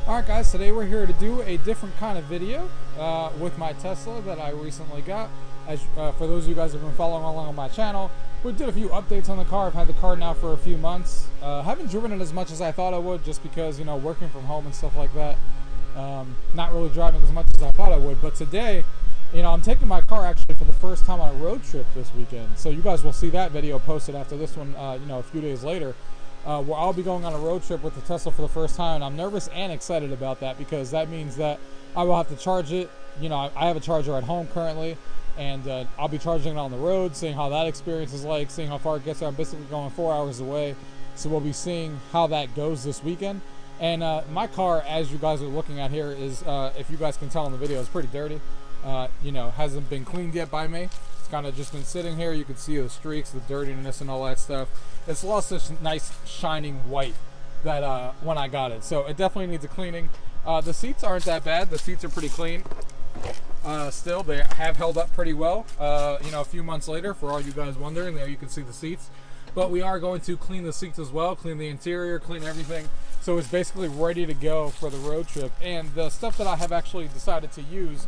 Alright guys, today we're here to do a different kind of video with my Tesla that I recently got. As for those of you guys who have been following along on my channel, we did a few updates on the car. I've had the car now for a few months. Haven't driven it as much as I thought I would, just because, you know, working from home and stuff like that. Not really driving as much as I thought I would. But today, you know, I'm taking my car actually for the first time on a road trip this weekend. So you guys will see that video posted after this one, you know, a few days later. Where I'll be going on a road trip with the Tesla for the first time, and I'm nervous and excited about that because that means that I will have to charge it. You know, I have a charger at home currently, and I'll be charging it on the road, seeing how that experience is like, seeing how far it gets there. I'm basically going 4 hours away, so we'll be seeing how that goes this weekend. And my car, as you guys are looking at here, is, if you guys can tell in the video, is pretty dirty. You know, hasn't been cleaned yet by me. It's kind of just been sitting here. You can see the streaks, the dirtiness, and all that stuff. It's lost this nice shining white that when I got it, so it definitely needs a cleaning. The seats aren't that bad. The seats are pretty clean. Still, they have held up pretty well. You know, a few months later, for all you guys wondering, there you can see the seats. But we are going to clean the seats as well, clean the interior, clean everything. So it's basically ready to go for the road trip. And the stuff that I have actually decided to use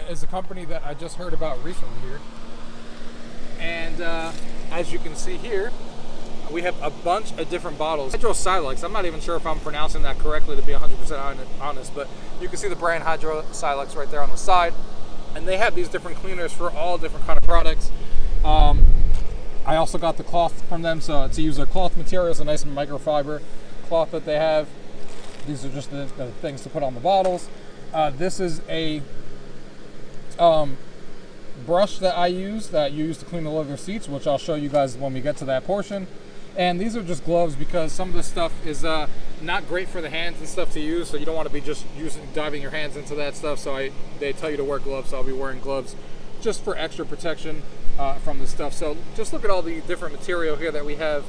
is a company that I just heard about recently here. And as you can see here, we have a bunch of different bottles. Hydrosilex, I'm not even sure if I'm pronouncing that correctly to be 100% honest, but you can see the brand Hydrosilex right there on the side. And they have these different cleaners for all different kind of products. I also got the cloth from them, so to use their cloth materials, a nice microfiber cloth that they have. These are just the things to put on the bottles. This is a brush that I use that you use to clean the leather seats, which I'll show you guys when we get to that portion. And these are just gloves because some of this stuff is not great for the hands and stuff to use, so you don't want to be just diving your hands into that stuff. So they tell you to wear gloves, so I'll be wearing gloves just for extra protection from this stuff. So just look at all the different material here that we have.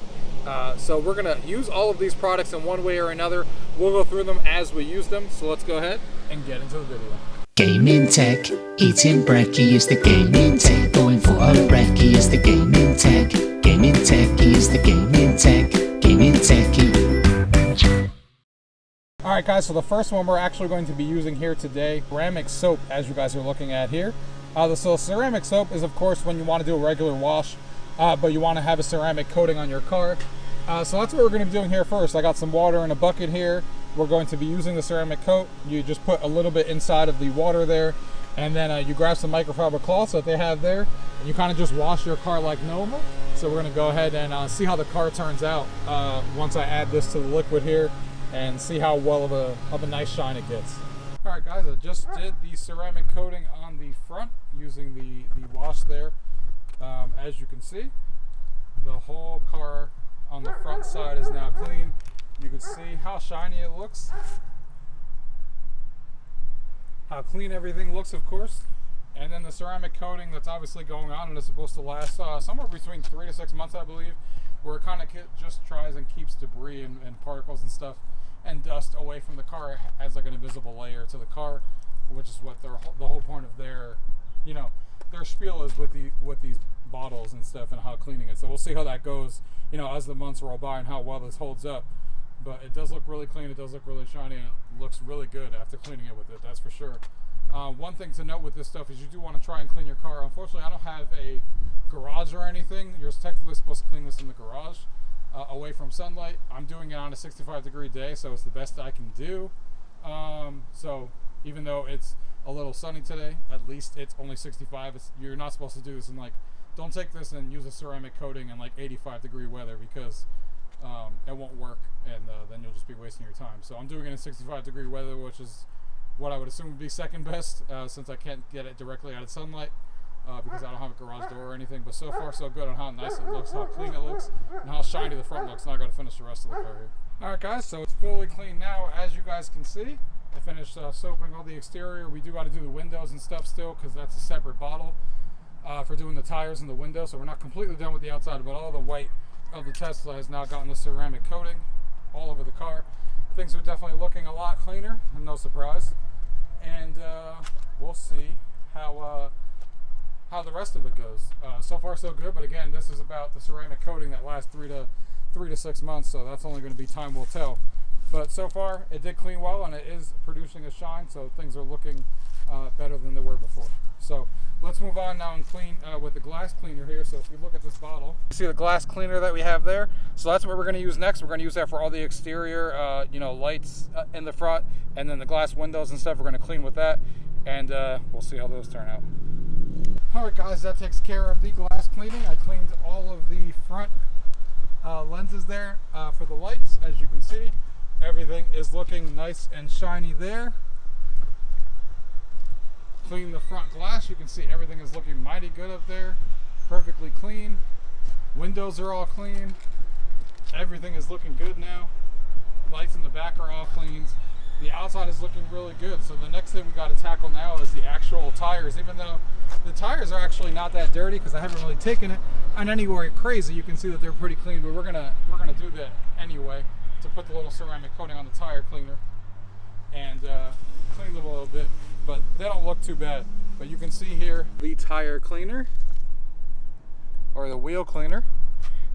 So we're gonna use all of these products in one way or another. We'll go through them as we use them. So let's go ahead and get into the video. Gaming tech, eating brekkie is the gaming tech. Going for a brekkie is the gaming tech. Gaming techie is the gaming tech. Gaming techie. Alright guys, so the first one we're actually going to be using here today, ceramic soap, as you guys are looking at here. So ceramic soap is of course when you want to do a regular wash, but you want to have a ceramic coating on your car. So that's what we're going to be doing here first. I got some water in a bucket here. We're going to be using the ceramic coat. You just put a little bit inside of the water there, and then you grab some microfiber cloths that they have there, and you kind of just wash your car like normal. So we're going to go ahead and see how the car turns out once I add this to the liquid here, and see how well of a nice shine it gets. All right guys, I just did the ceramic coating on the front using the wash there. As you can see, the whole car on the front side is now clean. You can see how shiny it looks, how clean everything looks, of course. And then the ceramic coating that's obviously going on and is supposed to last somewhere between 3 to 6 months, I believe, where it kind of just tries and keeps debris and particles and stuff and dust away from the car as like an invisible layer to the car, which is what the whole point of their, you know, their spiel is with these bottles and stuff and how cleaning it. So we'll see how that goes, you know, as the months roll by and how well this holds up. But it does look really clean, it does look really shiny, and it looks really good after cleaning it with it, that's for sure. One thing to note with this stuff is you do want to try and clean your car. Unfortunately, I don't have a garage or anything. You're technically supposed to clean this in the garage, away from sunlight. I'm doing it on a 65-degree day, so it's the best I can do. So even though it's a little sunny today, at least it's only 65. You're not supposed to do this in don't take this and use a ceramic coating in like 85-degree weather, because it won't work, and then you'll just be wasting your time. So I'm doing it in 65-degree weather, which is what I would assume would be second best, since I can't get it directly out of sunlight, because I don't have a garage door or anything. But so far so good on how nice it looks, how clean it looks, and how shiny the front looks. Now I got to finish the rest of the car here. Alright guys, so it's fully clean now, as you guys can see. I finished soaping all the exterior. We do got to do the windows and stuff still, because that's a separate bottle for doing the tires and the windows. So we're not completely done with the outside, but all the white of the Tesla has now gotten the ceramic coating all over the car. Things are definitely looking a lot cleaner, no surprise. And we'll see how the rest of it goes. So far so good, but again, this is about the ceramic coating that lasts 3 to 6 months, so that's only going to be time will tell. But so far, it did clean well, and it is producing a shine, so things are looking better than they were before. So let's move on now and clean with the glass cleaner here. So if you look at this bottle, you see the glass cleaner that we have there. So that's what we're going to use next. We're going to use that for all the exterior, lights in the front, and then the glass windows and stuff. We're going to clean with that, and we'll see how those turn out. All right, guys, that takes care of the glass cleaning. I cleaned all of the front lenses there for the lights. As you can see, everything is looking nice and shiny there. Clean the front glass. You can see everything is looking mighty good up there. Perfectly clean. Windows are all clean. Everything is looking good now. Lights in the back are all cleaned. The outside is looking really good. So the next thing we got to tackle now is the actual tires. Even though the tires are actually not that dirty because I haven't really taken it on anywhere crazy, you can see that they're pretty clean. But we're gonna do that anyway to put the little ceramic coating on the tire cleaner and clean them a little bit. But they don't look too bad. But you can see here the tire cleaner, or the wheel cleaner.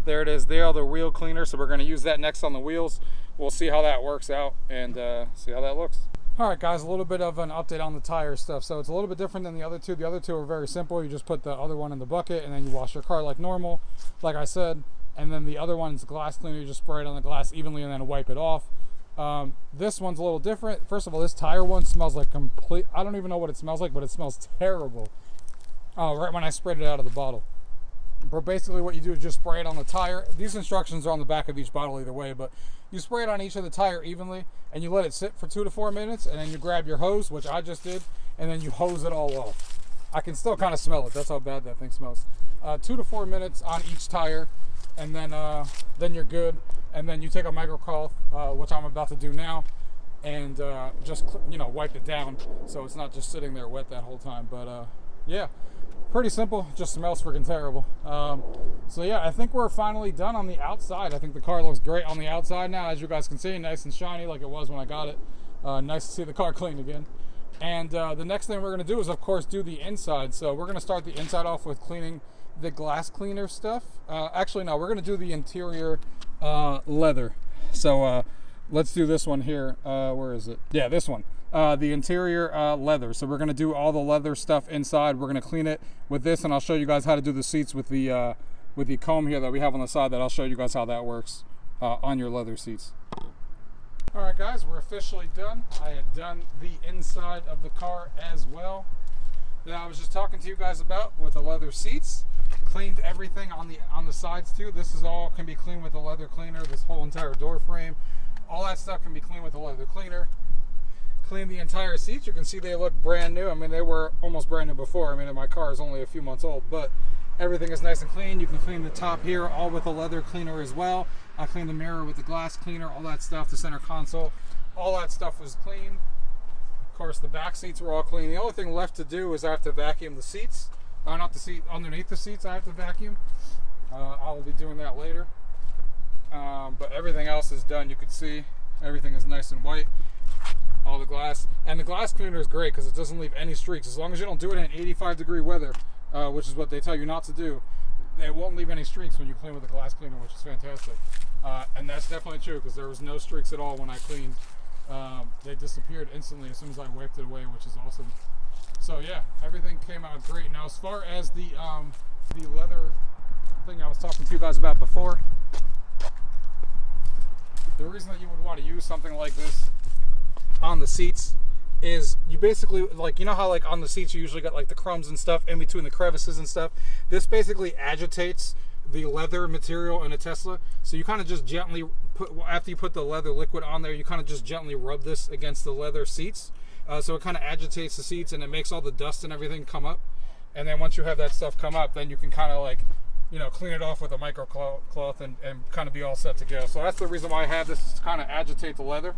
There it is there, the wheel cleaner. So we're going to use that next on the wheels. We'll see how that works out and see how that looks. All right, guys, a little bit of an update on the tire stuff. So it's a little bit different than the other two. The other two are very simple. You just put the other one in the bucket and then you wash your car like normal, like I said. And then the other one's glass cleaner. You just spray it on the glass evenly and then wipe it off. This one's a little different. First of all, this tire one smells like complete, I don't even know what it smells like, but it smells terrible. Right when I sprayed it out of the bottle. But basically what you do is just spray it on the tire. These instructions are on the back of each bottle either way, but you spray it on each of the tire evenly and you let it sit for 2 to 4 minutes, and then you grab your hose, which I just did, and then you hose it all off. I can still kind of smell it. That's how bad that thing smells. 2 to 4 minutes on each tire, and then you're good. And then you take a microcloth, which I'm about to do now, and just wipe it down so it's not just sitting there wet that whole time. But yeah, pretty simple. Just smells freaking terrible. So yeah, I think we're finally done on the outside. I think the car looks great on the outside now, as you guys can see, nice and shiny like it was when I got it. Nice to see the car clean again. And the next thing we're going to do is, of course, do the inside. So we're going to start the inside off with cleaning the glass cleaner stuff. Actually, no, we're going to do the interior leather. So let's do this one here. Where is it? Yeah, this one. The interior leather. So we're going to do all the leather stuff inside. We're going to clean it with this, and I'll show you guys how to do the seats with the comb here that we have on the side. That I'll show you guys how that works on your leather seats. All right, guys, we're officially done. I had done the inside of the car as well that I was just talking to you guys about with the leather seats. Cleaned everything on the sides too. This is all can be cleaned with the leather cleaner. This whole entire door frame, all that stuff can be cleaned with the leather cleaner. Cleaned the entire seats. You can see they look brand new. I mean, they were almost brand new before. I mean, my car is only a few months old, but everything is nice and clean. You can clean the top here all with the leather cleaner as well. I cleaned the mirror with the glass cleaner, all that stuff, the center console, all that stuff was clean. Of course, the back seats were all clean. The only thing left to do is I have to vacuum the seats. Not the seat, underneath the seats I have to vacuum. I'll be doing that later. But everything else is done. You can see everything is nice and white. All the glass. And the glass cleaner is great because it doesn't leave any streaks. As long as you don't do it in 85-degree weather, which is what they tell you not to do, it won't leave any streaks when you clean with the glass cleaner, which is fantastic. And that's definitely true because there was no streaks at all when I cleaned. They disappeared instantly as soon as I wiped it away, which is awesome. So yeah, everything came out great. Now, as far as the leather thing I was talking to you guys about before, the reason that you would want to use something like this on the seats is you basically, like, you know how like on the seats you usually got like the crumbs and stuff in between the crevices and stuff. This basically agitates the leather material in a Tesla. So you kind of just gently put, after you put the leather liquid on there, you kind of just gently rub this against the leather seats. So it kind of agitates the seats and it makes all the dust and everything come up. And then once you have that stuff come up, then you can kind of like, clean it off with a microcloth and kind of be all set to go. So that's the reason why I have this, is to kind of agitate the leather.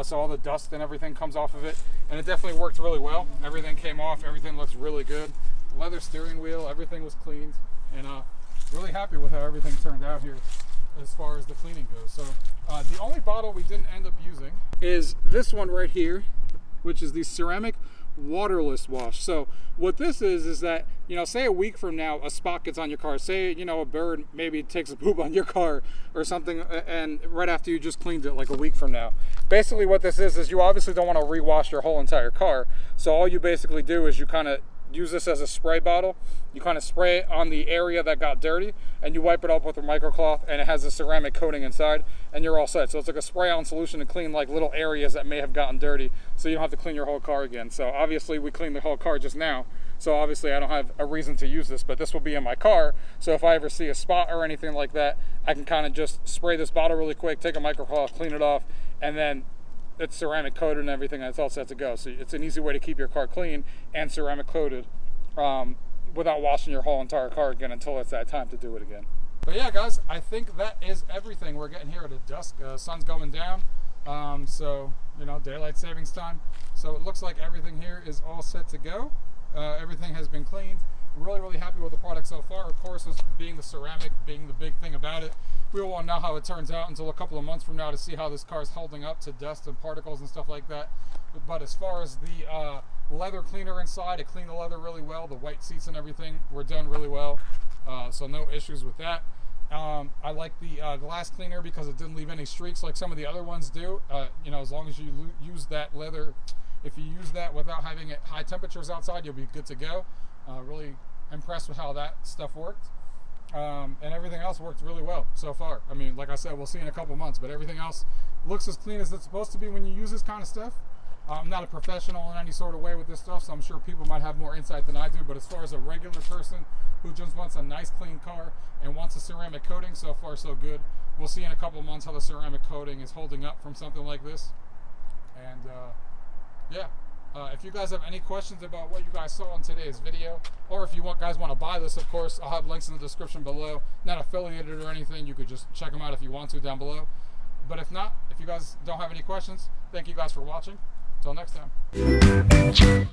So all the dust and everything comes off of it. And it definitely worked really well. Everything came off, everything looks really good. Leather steering wheel, everything was cleaned. And really happy with how everything turned out here as far as the cleaning goes. So the only bottle we didn't end up using is this one right here, which is the Ceramic waterless wash. So what this is that, you know, say a week from now a spot gets on your car, say, you know, a bird maybe takes a poop on your car or something, and right after you just cleaned it, like a week from now. Basically what this is you obviously don't want to rewash your whole entire car. So all you basically do is you kind of use this as a spray bottle. You kind of spray it on the area that got dirty, and you wipe it up with a microcloth, and it has a ceramic coating inside, and you're all set. So it's like a spray-on solution to clean like little areas that may have gotten dirty, so you don't have to clean your whole car again. So obviously we cleaned the whole car just now, so obviously I don't have a reason to use this, but this will be in my car. So if I ever see a spot or anything like that, I can kind of just spray this bottle really quick, take a microcloth, clean it off, and then it's ceramic coated and everything, and it's all set to go. So it's an easy way to keep your car clean and ceramic coated without washing your whole entire car again until it's that time to do it again. But yeah, guys, I think that is everything. We're getting here at the dusk. Sun's going down, so you know, daylight savings time. So it looks like everything here is all set to go. Everything has been cleaned. Really happy with the product so far. Of course, this being the ceramic being the big thing about it. We won't know how it turns out until a couple of months from now to see how this car is holding up to dust and particles and stuff like that. But as far as the leather cleaner inside, it cleaned the leather really well. The white seats and everything were done really well, so no issues with that. I like the glass cleaner because it didn't leave any streaks like some of the other ones do. You know, as long as you use that leather, if you use that without having it high temperatures outside, you'll be good to go. Really impressed with how that stuff worked. And everything else worked really well so far. I mean, like I said, we'll see in a couple months, but everything else looks as clean as it's supposed to be when you use this kind of stuff. I'm not a professional in any sort of way with this stuff, so I'm sure people might have more insight than I do, but as far as a regular person who just wants a nice clean car and wants a ceramic coating, so far so good. We'll see in a couple months how the ceramic coating is holding up from something like this. And yeah. If you guys have any questions about what you guys saw in today's video, or if you guys want to buy this, of course, I'll have links in the description below. Not affiliated or anything. You could just check them out if you want to down below. But if not, if you guys don't have any questions, thank you guys for watching. Until next time.